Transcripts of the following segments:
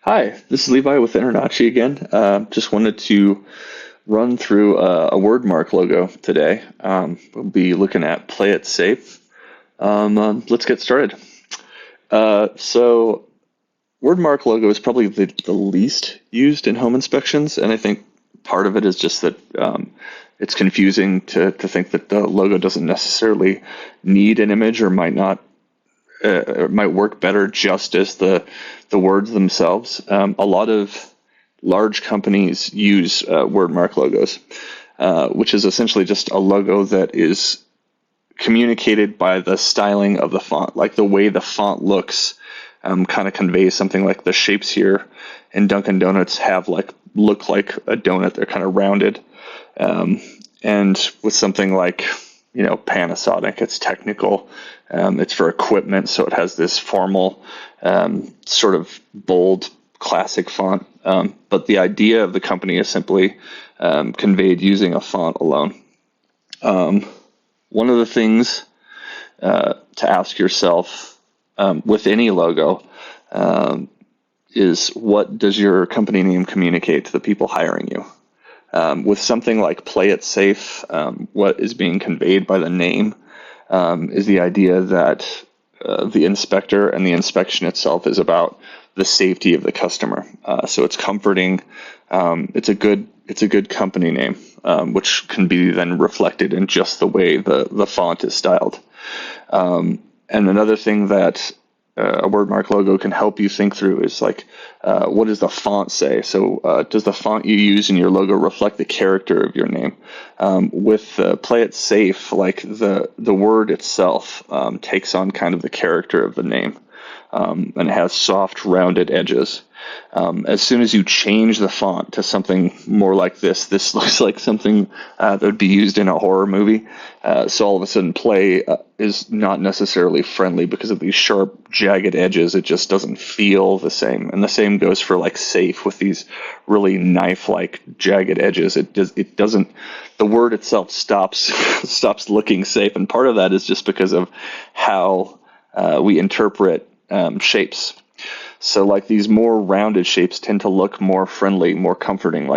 Hi, this is Levi with InterNACHI again. Just wanted to run through a wordmark logo today. We'll be looking at Play It Safe. Let's get started. So wordmark logo is probably the least used in home inspections, and I think part of it is just that it's confusing to think that the logo doesn't necessarily need an image or might not might work better just as the words themselves. A lot of large companies use wordmark logos, which is essentially just a logo that is communicated by the styling of the font, like the way the font looks. Kind of conveys something like the shapes here in Dunkin' Donuts look like a donut. They're kind of rounded, and with something like Panasonic, it's technical. It's for equipment, so it has this formal, sort of bold, classic font. But the idea of the company is simply conveyed using a font alone. One of the things to ask yourself with any logo is, what does your company name communicate to the people hiring you? With something like Play It Safe, what is being conveyed by the name is the idea that the inspector and the inspection itself is about the safety of the customer. So it's comforting. It's a good company name, which can be then reflected in just the way the font is styled. And another thing that a wordmark logo can help you think through is what does the font say? So does the font you use in your logo reflect the character of your name? With Play It Safe, like the word itself takes on kind of the character of the name, and it has soft, rounded edges. As soon as you change the font to something more like this looks like something that would be used in a horror movie. So all of a sudden, Play is not necessarily friendly because of these sharp, jagged edges. It just doesn't feel the same. And the same goes for like Safe, with these really knife-like, jagged edges. It doesn't. The word itself stops looking safe, and part of that is just because of how we interpret shapes. So like these more rounded shapes tend to look more friendly, more comforting,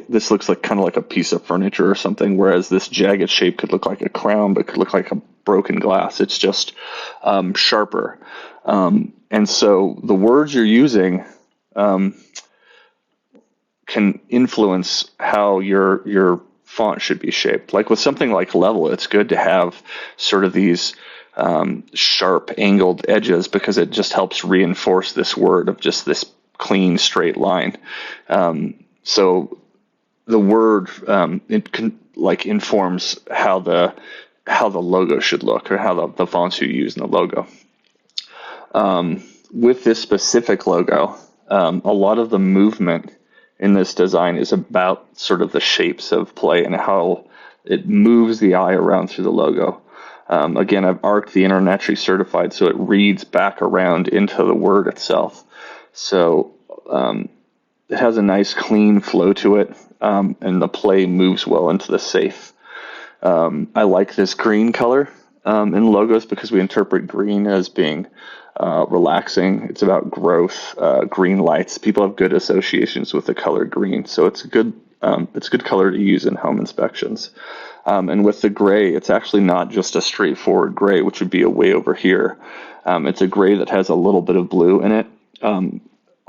this looks like kind of like a piece of furniture or something, whereas this jagged shape could look like a crown, but could look like a broken glass. It's just sharper. And so the words you're using can influence how your font should be shaped. Like with something like Level, it's good to have sort of these sharp angled edges, because it just helps reinforce this word of just this clean straight line. So the word it can informs how the logo should look, or how the fonts you use in the logo. With this specific logo, a lot of the movement in this design is about sort of the shapes of Play and how it moves the eye around through the logo. Again, I've arced the InterNACHI certified, so it reads back around into the word itself. So it has a nice clean flow to it, and the Play moves well into the Safe. I like this green color in logos because we interpret green as being relaxing. It's about growth, green lights. People have good associations with the color green, so it's a good color to use in home inspections. And with the gray, it's actually not just a straightforward gray, which would be a way over here. It's a gray that has a little bit of blue in it.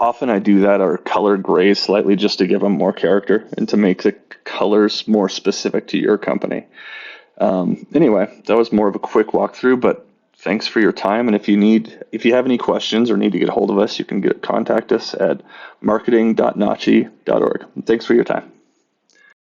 Often I do that, or color grays slightly, just to give them more character and to make the colors more specific to your company. Anyway, that was more of a quick walkthrough, but thanks for your time. And if you have any questions or need to get a hold of us, you can contact us at marketing.nachi.org. Thanks for your time.